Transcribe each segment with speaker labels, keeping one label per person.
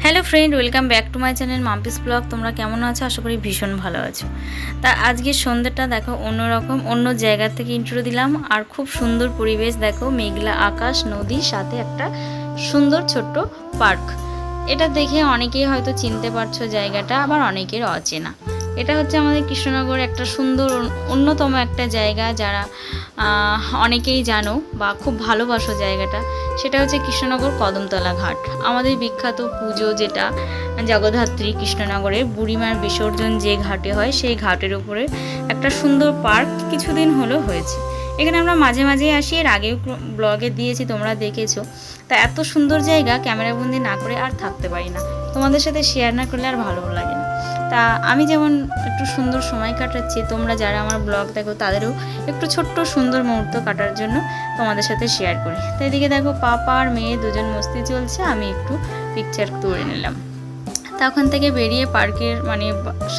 Speaker 1: Hello friend, welcome back to my channel Mampi's blog. তোমরা কেমন আছো? আশা করি ভীষণ ভালো আছো। তা আজকের সন্ধ্যাটা দেখো অন্যরকম, অন্য জায়গা থেকে ইন্ট্রো দিলাম। আর খুব সুন্দর পরিবেশ, দেখো মেঘলা আকাশ, নদীর সাথে একটা সুন্দর ছোট্ট পার্ক। এটা দেখে অনেকেই হয়তো চিনতে পারছো জায়গাটা, আবার অনেকের অচেনা। এটা হচ্ছে আমাদের কৃষ্ণনগর একটা সুন্দর অন্যতম একটা জায়গা, যারা অনেকেই জানো বা খুব ভালোবাসো জায়গাটা। সেটা হচ্ছে কৃষ্ণনগর কদমতলা ঘাট, আমাদের বিখ্যাত পুজো যেটা জগদ্ধাত্রী কৃষ্ণনগরের বুড়িমার বিসর্জন যে ঘাটে হয়, সেই ঘাটের উপরে একটা সুন্দর পার্ক কিছুদিন হলো হয়েছে। এখানে আমরা মাঝে মাঝে আসি, এর আগেও ব্লগে দিয়েছি, তোমরা দেখেছো। তা এত সুন্দর জায়গা ক্যামেরাবন্দি না করে আর থাকতে পারি না, তোমাদের সাথে শেয়ার না করলে আর ভালো লাগে না। তা আমি যেমন একটু সুন্দর সময় কাটাচ্ছি, তোমরা যারা আমার ব্লগ দেখো তাদেরও একটু ছোট্ট সুন্দর মুহূর্ত কাটার জন্য তোমাদের সাথে শেয়ার করি। তো এদিকে দেখো পাপা আর মেয়ে দুজন মস্তি চলছে, আমি একটু পিকচার তুলে নিলাম। তখন থেকে বেরিয়ে পার্কের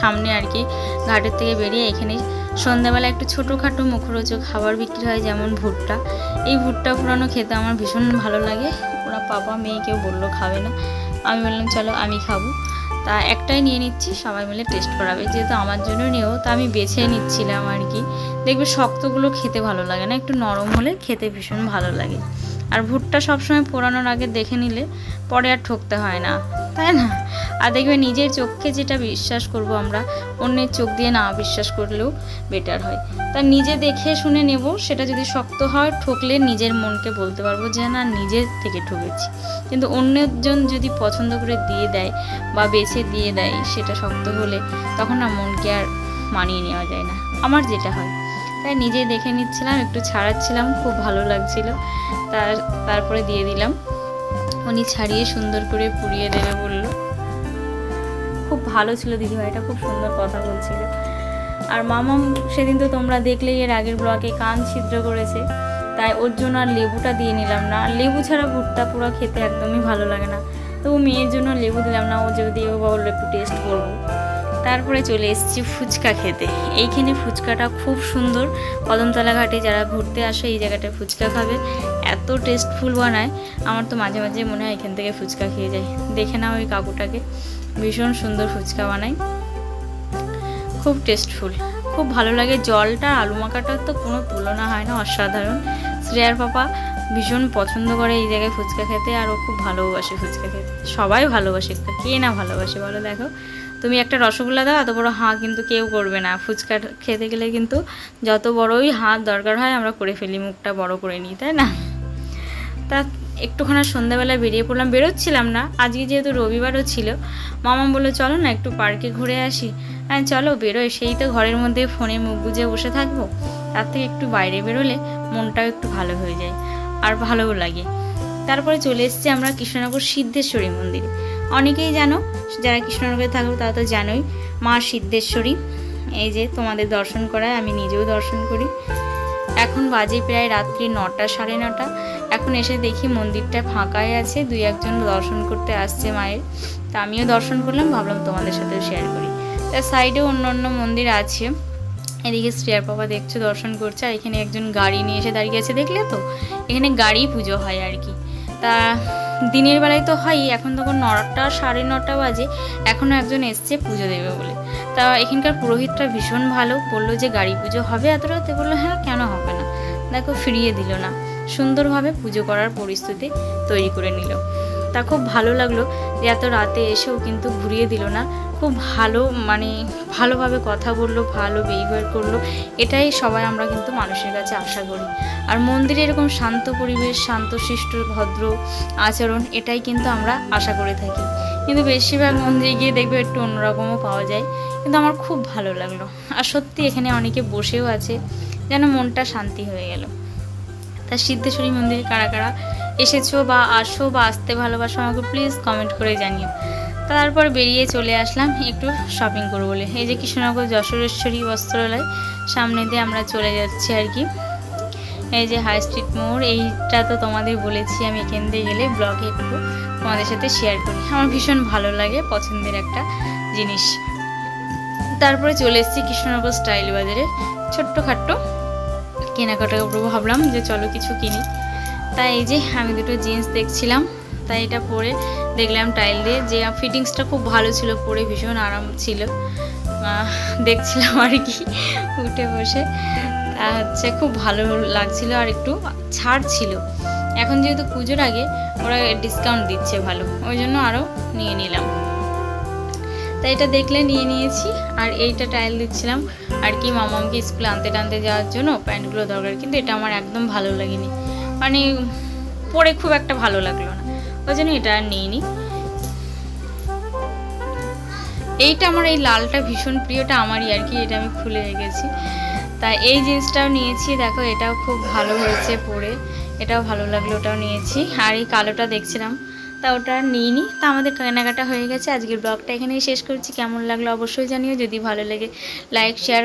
Speaker 1: সামনে আর কি, ঘাটের থেকে বেরিয়ে এখানে সন্ধ্যাবেলা একটু ছোটোখাটো মুখরোচক খাবার বিক্রি হয়, যেমন ভুট্টা। এই ভুট্টা পুরানো খেতে আমার ভীষণ ভালো লাগে। ওরা পাপা মেয়ে কেউ বললো খাবে না, আমি বললাম চলো আমি খাবো। তা একটাই নিয়ে নিচ্ছি, সবাই মিলে টেস্ট করাবে, যেহেতু আমার জন্য নিয়েও, তা আমি বেছে নিচ্ছিলাম আর কি। দেখবে শক্তগুলো খেতে ভালো লাগে না, একটু নরম হলে খেতে ভীষণ ভালো লাগে। আর ভুট্টা সবসময় পোড়ানোর আগে দেখে নিলে পরে আর ঠকতে হয় না, তাই না? আর দেখবে নিজের চোখকে যেটা বিশ্বাস করব আমরা, অন্যের চোখ দিয়ে না বিশ্বাস করলেও বেটার হয়। তা নিজে দেখে শুনে নেব, সেটা যদি শক্ত হয় ঠকলে নিজের মনকে বলতে পারবো যে না, নিজের থেকে ঠকেছি। কিন্তু অন্যজন যদি পছন্দ করে দিয়ে দেয় বা বেছে দিয়ে দেয়, সেটা শক্ত হলে তখন না মনকে আর মানিয়ে নেওয়া যায় না, আমার যেটা হয়। তাই নিজে দেখে নিচ্ছিলাম, একটু ছাড়াচ্ছিলাম, খুব ভালো লাগছিল। তারপরে দিয়ে দিলাম। উনি ছাড়িয়ে সুন্দর করে পুড়িয়ে দেবে বলল। খুব ভালো ছিল দিদিভাইটা, খুব সুন্দর কথা বলছিল। আর মামাম সেদিন তো তোমরা দেখলেই, এর আগের ব্লগে কান ছিদ্র করেছে, তাই ওর জন্য আর লেবুটা দিয়ে নিলাম না। লেবু ছাড়া ভুট্টা পুরো খেতে একদমই ভালো লাগে না, তো মেয়ের জন্য লেবু দিলাম না, ও যদি ও বললো একটু টেস্ট করবো। তারপরে চলে এসেছি ফুচকা খেতে। এইখানে ফুচকাটা খুব সুন্দর, কদমতলা ঘাটে যারা ঘুরতে আসে এই জায়গাটায় ফুচকা খাবে, এত টেস্টফুল বানায়। আমার তো মাঝে মাঝে মনে হয় এখান থেকে ফুচকা খেয়ে যাই। দেখে নাও ওই কাকুটাকে, ভীষণ সুন্দর ফুচকা বানায়, খুব টেস্টফুল, খুব ভালো লাগে। জলটা আলু মাখাটার তো কোনো তুলনা হয় না, অসাধারণ। শ্রেয়ার পাপা ভীষণ পছন্দ করে এই জায়গায় ফুচকা খেতে, আর ও খুব ভালোবাসে ফুচকা খেতে। সবাই ভালোবাসে, কে না ভালোবাসে বলো? দেখো তুমি একটা রসগোল্লা দাও, এত বড় হাঁ কিন্তু কেউ করবে না। ফুচকা খেতে গেলে কিন্তু যত বড়ই হাত দরকার হয় আমরা করে ফেলি, মুখটা বড় করে নিই, তাই না? তা একটুখানি সন্ধ্যাবেলায় বেরিয়ে পড়লাম, বেরোচ্ছিলাম না আজকে যেহেতু রবিবারও ছিল। মামা বললো চলো না একটু পার্কে ঘুরে আসি। হ্যাঁ চলো বেরোয়, সেই তো ঘরের মধ্যে ফোনে মুখ গুজে বসে থাকবো, তার থেকে একটু বাইরে বেরোলে মনটাও একটু ভালো হয়ে যায় আর ভালোও লাগে। তারপরে চলে এসেছি আমরা কৃষ্ণনগর সিদ্ধেশ্বরী মন্দিরে। অনেকেই জানো, যারা কৃষ্ণনগরে থাকো তারা তো জানোই, মা সিদ্ধেশ্বরী। এই যে তোমাদের দর্শন করায়, আমি নিজেও দর্শন করি। এখন বাজে প্রায় রাত্রি 9টা, 9:30। এখন এসে দেখি মন্দিরটা ফাঁকাই আছে, দুই একজন দর্শন করতে আসছে মায়ের। তা আমিও দর্শন করলাম, ভাবলাম তোমাদের সাথেও শেয়ার করি। তার সাইডেও অন্য অন্য মন্দির আছে। এদিকে শ্রেয়ার বাবা দেখছো দর্শন করছে, আর এখানে একজন গাড়ি নিয়ে এসে দাঁড়িয়ে আছে, দেখলে তো? এখানে গাড়ি পুজো হয় আর কি। তা দিনের বেলায় তো হয়, এখন তখন 9টা, 9:30 বাজে, এখনও একজন এসছে পুজো দেবে বলে। তা এখানকার পুরোহিতটা ভীষণ ভালো, বললো যে গাড়ি পুজো হবে এত রাতে, বললো হ্যাঁ কেন হবে না। দেখো ফিরিয়ে দিল না, সুন্দরভাবে পুজো করার পরিস্থিতি তৈরি করে নিল। তা খুব ভালো লাগলো যে এত রাতে এসেও কিন্তু ঘুরিয়ে দিল না, খুব ভালো, ভালোভাবে কথা বললো, ভালো বিহেভিয়ার করলো। এটাই সবাই আমরা কিন্তু মানুষের কাছে আশা করি। আর মন্দিরে এরকম শান্ত পরিবেশ, শান্তশিষ্ট ভদ্র আচরণ, এটাই কিন্তু আমরা আশা করে থাকি। কিন্তু বেশিরভাগ মন্দিরে গিয়ে দেখবে একটু অন্যরকমও পাওয়া যায়, কিন্তু আমার খুব ভালো লাগলো। আর সত্যি এখানে অনেকে বসেও আছে, যেন মনটা শান্তি হয়ে গেল। তা সিদ্ধেশ্বরী মন্দিরে কারা কারা এসেছো বা আসো বা আসতে ভালোবাসো, আমাকে প্লিজ কমেন্ট করে জানিও। তারপর বেরিয়ে চলে আসলাম একটু শপিং করবো বলে। এই যে কৃষ্ণনগর যশোরেশ্বরী বস্ত্রালয়, সামনে দিয়ে আমরা চলে যাচ্ছি আর কি। এই যে হাই স্ট্রিট মোড়, এইটা তো তোমাদের বলেছি আমি এখান দিয়ে গেলে ব্লগে একটু তোমাদের সাথে শেয়ার করি, আমার ভীষণ ভালো লাগে, পছন্দের একটা জিনিস। তারপরে চলে এসেছি কৃষ্ণনগর স্টাইল বাজারে, ছোট্টখাট্টো কেনাকাটা করবো, ভাবলাম যে চলো কিছু কিনি। তাই এই যে আমি দুটো জিন্স দেখছিলাম, তাই এটা পরে দেখলাম টাইল দিয়ে, যে ফিটিংসটা খুব ভালো ছিল, পরে ভীষণ আরাম ছিল। দেখছিলাম আর কি উঠে বসে, তা হচ্ছে খুব ভালো লাগছিল আর একটু ছাড় ছিল। এখন যেহেতু পুজোর আগে ওরা ডিসকাউন্ট দিচ্ছে ভালো, ওই জন্য আরও নিয়ে নিলাম। তাই এটা দেখলে নিয়ে নিয়েছি। আর এইটা টাইল দিচ্ছিলাম আর কি মামামকে স্কুলে আনতে টানতে যাওয়ার জন্য প্যান্টগুলো দরকার, কিন্তু এটা আমার একদম ভালো লাগেনি, মানে পরে খুব একটা ভালো লাগলো না, ওই জন্য এটা আর নিইনি। এইটা আমার এই লালটা ভীষণ প্রিয়টা আমারই আর কি, এটা আমি খুলে রেখেছি। তাই এই জিন্সটাও নিয়েছি, দেখো এটাও খুব ভালো হয়েছে পরে, এটাও ভালো লাগলো, ওটাও নিয়েছি। আর এই কালোটা দেখছিলাম, তা ওটা নিইনি। তা আমাদের কেনাকাটা হয়ে গেছে। আজকের ব্লগটা এখানেই শেষ করছি। কেমন লাগলো অবশ্যই জানিও, যদি ভালো লাগে লাইক শেয়ার